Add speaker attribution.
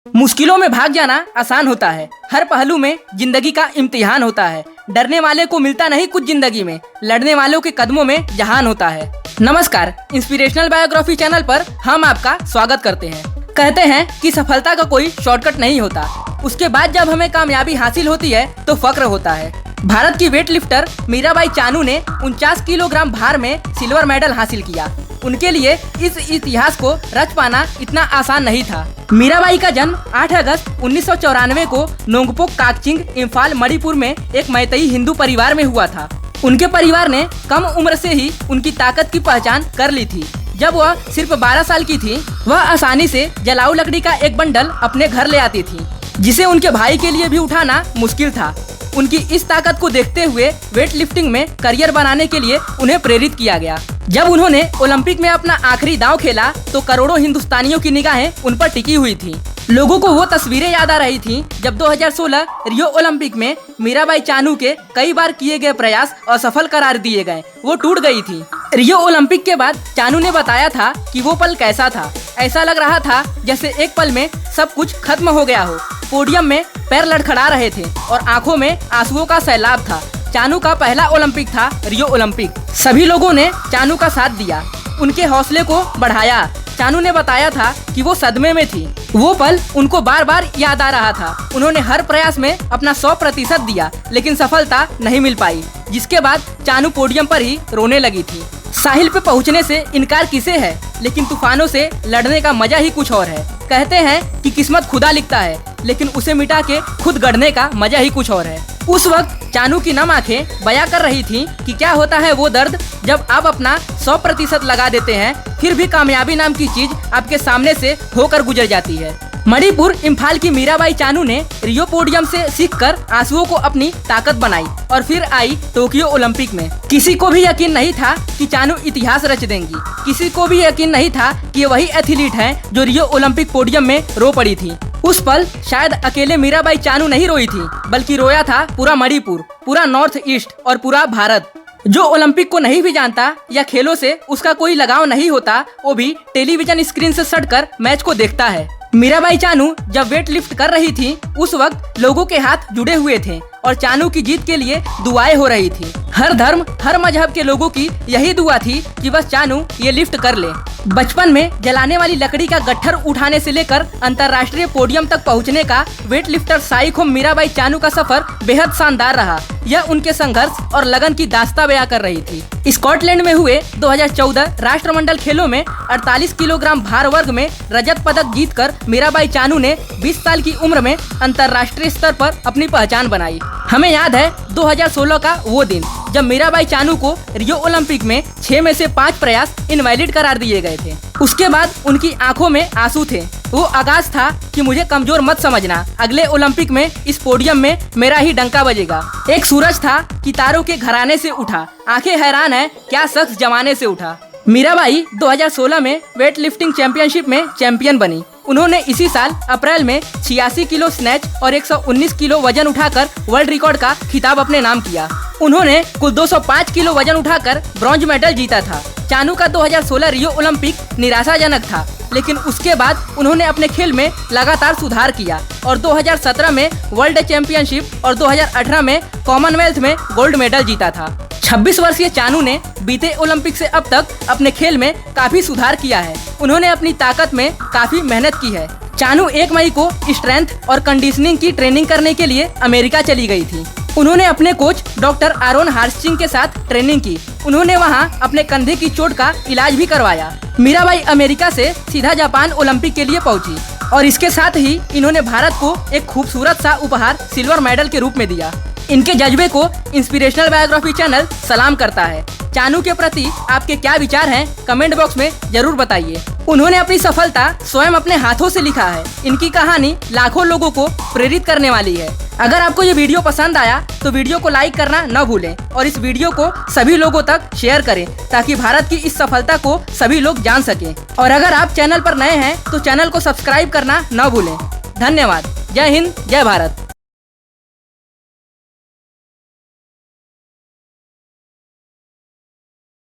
Speaker 1: मुश्किलों में भाग जाना आसान होता है। हर पहलू में जिंदगी का इम्तिहान होता है। डरने वाले को मिलता नहीं कुछ जिंदगी में, लड़ने वालों के कदमों में जहान होता है। नमस्कार, इंस्पिरेशनल बायोग्राफी चैनल पर हम आपका स्वागत करते हैं। कहते हैं कि सफलता का कोई शॉर्टकट नहीं होता, उसके बाद जब हमें कामयाबी हासिल होती है तो फक्र होता है। भारत की वेट लिफ्टर मीराबाई चानू ने 49 किलोग्राम भार में सिल्वर मेडल हासिल किया। उनके लिए इस इतिहास को रच पाना इतना आसान नहीं था। मीराबाई का जन्म 8 अगस्त 1994 को नोंगपोक काकचिंग, इम्फाल, मणिपुर में एक मैतेई हिंदू परिवार में हुआ था। उनके परिवार ने कम उम्र से ही उनकी ताकत की पहचान कर ली थी। जब वह सिर्फ 12 साल की थी, वह आसानी से जलाऊ लकड़ी का एक बंडल अपने घर ले आती थी, जिसे उनके भाई के लिए भी उठाना मुश्किल था। उनकी इस ताकत को देखते हुए वेट लिफ्टिंग में करियर बनाने के लिए उन्हें प्रेरित किया गया। जब उन्होंने ओलंपिक में अपना आखिरी दांव खेला तो करोड़ों हिंदुस्तानियों की निगाहें उन पर टिकी हुई थी। लोगों को वो तस्वीरें याद आ रही थीं जब 2016 रियो ओलंपिक में मीराबाई चानू के कई बार किए गए प्रयास असफल करार दिए गए, वो टूट गई थी। रियो ओलंपिक के बाद चानू ने बताया था कि वो पल कैसा था। ऐसा लग रहा था जैसे एक पल में सब कुछ खत्म हो गया हो। पोडियम में पैर लड़खड़ा रहे थे और आंखों में आंसुओं का सैलाब था। चानू का पहला ओलंपिक था रियो ओलंपिक। सभी लोगों ने चानू का साथ दिया, उनके हौसले को बढ़ाया। चानू ने बताया था कि वो सदमे में थी। वो पल उनको बार बार याद आ रहा था। उन्होंने हर प्रयास में अपना 100% दिया, लेकिन सफलता नहीं मिल पाई, जिसके बाद चानू पोडियम पर ही रोने लगी थी। साहिल पे पहुंचने से इनकार किसे है, लेकिन तूफानों से लड़ने का मजा ही कुछ और है। कहते हैं कि किस्मत खुदा लिखता है, लेकिन उसे मिटा के खुद गढ़ने का मजा ही कुछ और है। उस वक्त चानू की नम आंखें बयां कर रही थीं कि क्या होता है वो दर्द जब आप अपना 100% लगा देते हैं, फिर भी कामयाबी नाम की चीज आपके सामने से होकर गुजर जाती है। मणिपुर, इम्फाल की मीराबाई चानू ने रियो पोडियम से सीखकर आंसुओं को अपनी ताकत बनाई और फिर आई टोक्यो ओलंपिक में। किसी को भी यकीन नहीं था कि चानू इतिहास रच देंगी। किसी को भी यकीन नहीं था कि ये वही एथलीट हैं जो रियो ओलंपिक पोडियम में रो पड़ी थी। उस पल शायद अकेले मीराबाई चानू नहीं रोई थी, बल्कि रोया था पूरा मणिपुर, पूरा नॉर्थ ईस्ट और पूरा भारत। जो ओलंपिक को नहीं भी जानता या खेलों से उसका कोई लगाव नहीं होता, वो भी टेलीविजन स्क्रीन से सटकर मैच को देखता है। मीराबाई चानू जब वेट लिफ्ट कर रही थी, उस वक्त लोगों के हाथ जुड़े हुए थे और चानू की जीत के लिए दुआएं हो रही थी। हर धर्म, हर मजहब के लोगों की यही दुआ थी कि बस चानू ये लिफ्ट कर ले। बचपन में जलाने वाली लकड़ी का गट्ठर उठाने से लेकर अंतर्राष्ट्रीय पोडियम तक पहुंचने का वेट लिफ्टर साइखोम मीराबाई चानू का सफर बेहद शानदार रहा। यह उनके संघर्ष और लगन की दास्तां बयां कर रही थी। स्कॉटलैंड में हुए 2014 राष्ट्रमंडल खेलों में 48 किलोग्राम भार वर्ग में रजत पदक जीतकर मीराबाई चानू ने 20 साल की उम्र में अंतर्राष्ट्रीय स्तर पर अपनी पहचान बनाई। हमें याद है 2016 का वो दिन जब मीराबाई चानू को रियो ओलंपिक में 6 में से 5 प्रयास इनवैलिड करार दिए गए थे। उसके बाद उनकी आंखों में आंसू थे। वो आगाज था कि मुझे कमजोर मत समझना, अगले ओलंपिक में इस पोडियम में मेरा ही डंका बजेगा। एक सूरज था कि तारों के घराने से उठा, आंखें हैरान है क्या शख्स जमाने से उठा। मीराबाई 2016 में वेट लिफ्टिंग चैंपियनशिप में चैंपियन बनी। उन्होंने इसी साल अप्रैल में 86 किलो स्नैच और 119 किलो वजन उठाकर वर्ल्ड रिकॉर्ड का खिताब अपने नाम किया। उन्होंने कुल 205 किलो वजन उठाकर ब्रॉन्ज मेडल जीता था। चानू का 2016 रियो ओलंपिक निराशाजनक था, लेकिन उसके बाद उन्होंने अपने खेल में लगातार सुधार किया और 2017 में वर्ल्ड चैंपियनशिप और 2018 में कॉमनवेल्थ में गोल्ड मेडल जीता था। 26 वर्षीय चानू ने बीते ओलंपिक से अब तक अपने खेल में काफी सुधार किया है। उन्होंने अपनी ताकत में काफी मेहनत की है। चानू 1 मई को स्ट्रेंथ और कंडीशनिंग की ट्रेनिंग करने के लिए अमेरिका चली गई थी। उन्होंने अपने कोच डॉक्टर आरोन हार्सिंग के साथ ट्रेनिंग की। उन्होंने वहां अपने कंधे की चोट का इलाज भी करवाया। मीराबाई अमेरिका से सीधा जापान ओलंपिक के लिए पहुंची और इसके साथ ही इन्होंने भारत को एक खूबसूरत सा उपहार सिल्वर मेडल के रूप में दिया। इनके जज्बे को इंस्पिरेशनल बायोग्राफी चैनल सलाम करता है। चानू के प्रति आपके क्या विचार हैं, कमेंट बॉक्स में जरूर बताइए। उन्होंने अपनी सफलता स्वयं अपने हाथों से लिखा है। इनकी कहानी लाखों लोगों को प्रेरित करने वाली है। अगर आपको ये वीडियो पसंद आया तो वीडियो को लाइक करना न भूलें और इस वीडियो को सभी लोगों तक शेयर करें ताकि भारत की इस सफलता को सभी लोग जान सकें। और अगर आप चैनल पर नए हैं तो चैनल को सब्सक्राइब करना न भूलें। धन्यवाद। जय हिंद, जय भारत।